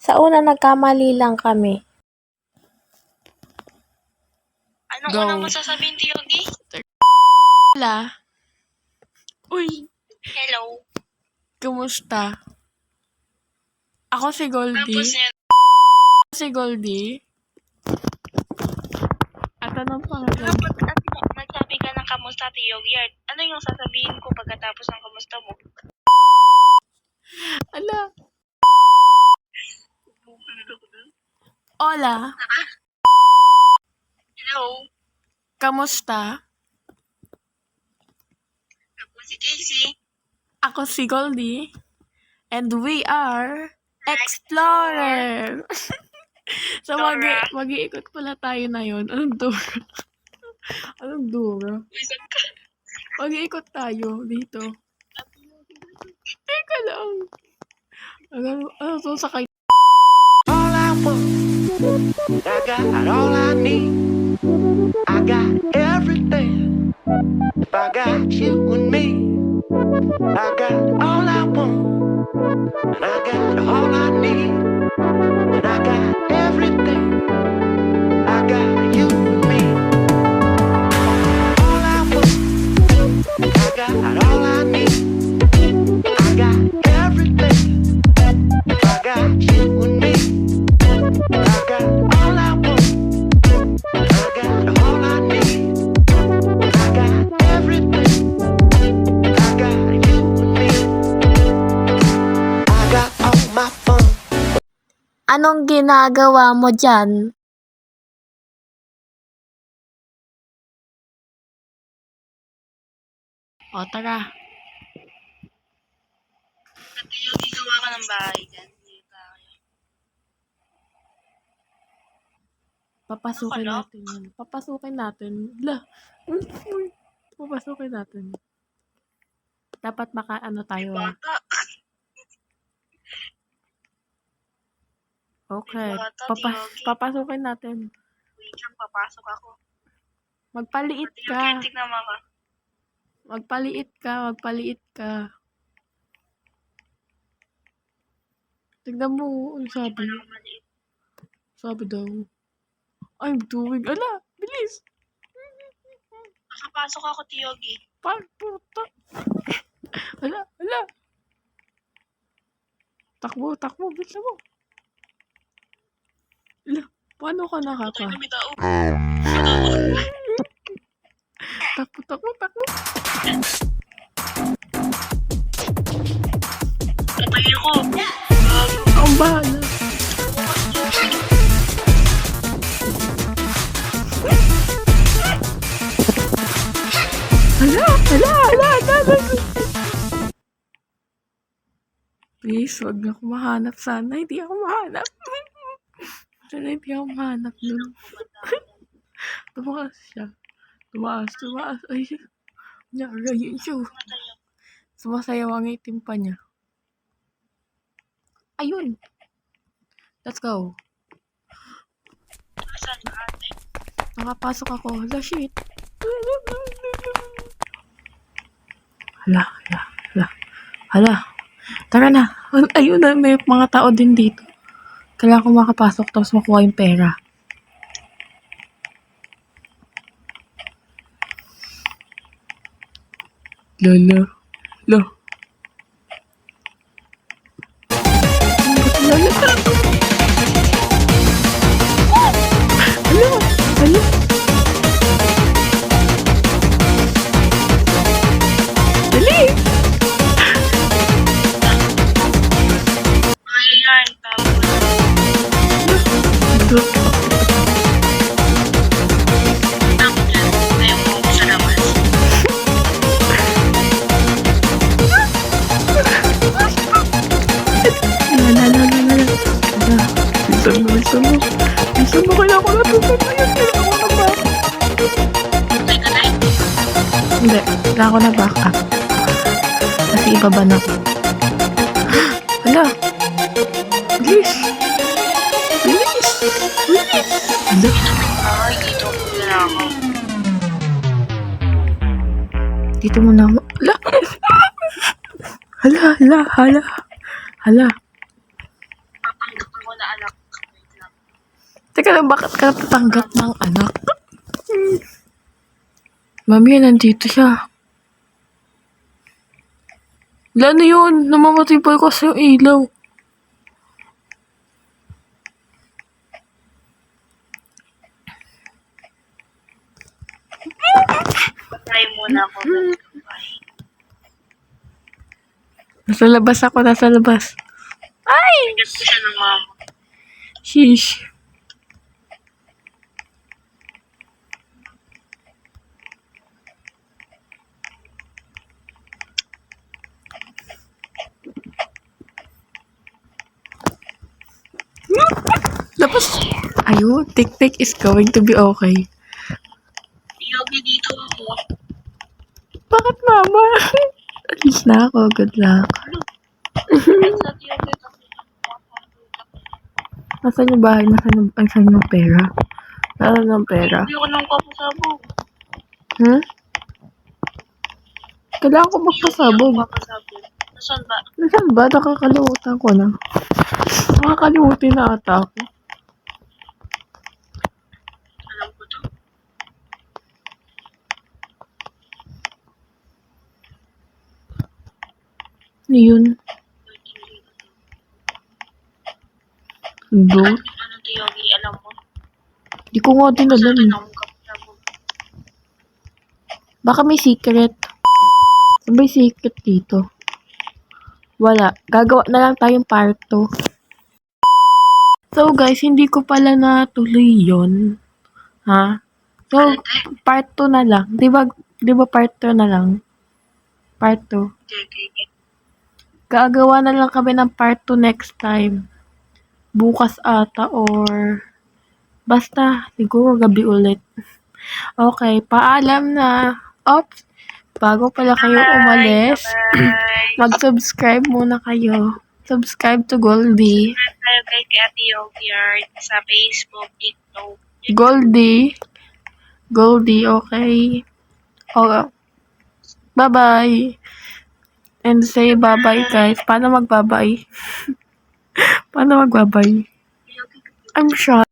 Sa una nagkamali lang kami. Anong Go. unang masasabihin, Yogi? Wala. Uy, Hello. kumusta? Ako si Goldie. Tapos yan, Si Goldie. At anong pangalan? nagsabi ka ng kamusta, Yogi. Ano yung sasabihin ko pagkatapos ng kamusta mo? Ala. Hola. Hello. Kamusta? Ako si Casey. Ako si Goldie. And we are Explorer. So Dora. mag-iikot pala tayo na yun. Anong Dora? Anong Dora? Mag-iikot tayo dito. Teka lang. Ano to sakay? All I want, I got all I need. I got everything. If I got you and me, I got all I want, and I got all I need, and I got everything. I got you and me. All I want, I got all I need. I got everything. If I got you and me, I got all I want, I got all I need, I got everything, I got you and me, I got all my fun. Anong ginagawa mo dyan? O, tara. Yogi, gawa ka ng bahay dyan. Papasukin Ano? natin yun. Papasukin natin. Lah. Uy. Papasukin natin. Dapat maka-ano tayo. Bata. Okay. Bata, Yogi. Papasukin natin. Wait lang, papasok ako. Magpaliit ka. Yogi, tignan mo ka. Magpaliit ka. Magpaliit ka. Tignan mo. Ano sabi? Parang maliit. Sabi daw. I'm doing. Ala. Bilis. Nakapasok ako, Yogi. Puta. Ala. Ala. Takbo. Takbo. Bilis mo. Ala. Paano ka nakaka? Tayo bitaw. Takbo. Takbo. Takbo. Patay ako. Ang bahala. Hala. Please, wag na ako mahanap sana. Hindi ako mahanap. Sana hindi ako mahanap nun. Tumaas siya. Tumaas. Ay, yun siya. Sumasayaw ang itim pa niya. Ayun. Let's go. Saan ka, ate? Nakapasok ako. Hala, shit. Hala. Tara na. Ayun na, may mga tao din dito. Kailangan ko makapasok tapos makuha yung pera. Lala. Hala. Dali. Ayan, tapos. Tapos dyan. Ayaw mo sa labas. Bilisan mo. Kailangan ko natutunan yan. Kailangan ko na back. Patay ka na eh. Hindi. Kailangan ko na back up. Kasi ibaba na ko. Hala. Bilis. Hala. Ay, dito. Wala ako. Dito muna ako. Hala. Papanggap muna anak. Wait lang. Teka lang, bakit ka tatanggap ng anak? Mami, nandito siya. Wala na yun. Namamatay pa kasi yung ilaw. Patay muna ako. Bye. Nasa labas ako, nasa labas. Bigat ko siya ng mama. Sheesh. Labas. Ayun, tik-tik is going to be okay. Yogi, dito ako. Bakit, mama? Alis na ako. Good luck. Sa Yogi, Nasaan yung bahay? Nasaan yung pera? Nasaan yung pera? hindi ako nang papasabog. Hmm? Kailangan ko magpasabog. Papasabog. Nasaan ba? Nasaan ba? Nakakalimutan ko na. Nakakalimutin na ata ako. Alam ko to. Ano yun? Sundo? Ano to, Yogi? Alam mo? Di ko nga din alam. Saan akong kapasabog? Baka may secret. May secret dito. Wala. Gagawa na lang tayong part 2. So guys, hindi ko pala natuloy yon. Ha? So, part 2 na lang. Di ba part 2 na lang? Part 2. Okay. Gagawa na lang kami ng part 2 next time. Bukas ata or basta siguro gabi ulit. Okay, paalam na. Oops. Bago pala kayo umalis, Bye. mag-subscribe muna kayo. Subscribe to Goldie. Subscribe tayo kay Ate Yogi Art sa Facebook, TikTok. Goldie, okay. Oh, bye-bye. And say bye-bye, guys. Paano magbabay? I'm shy.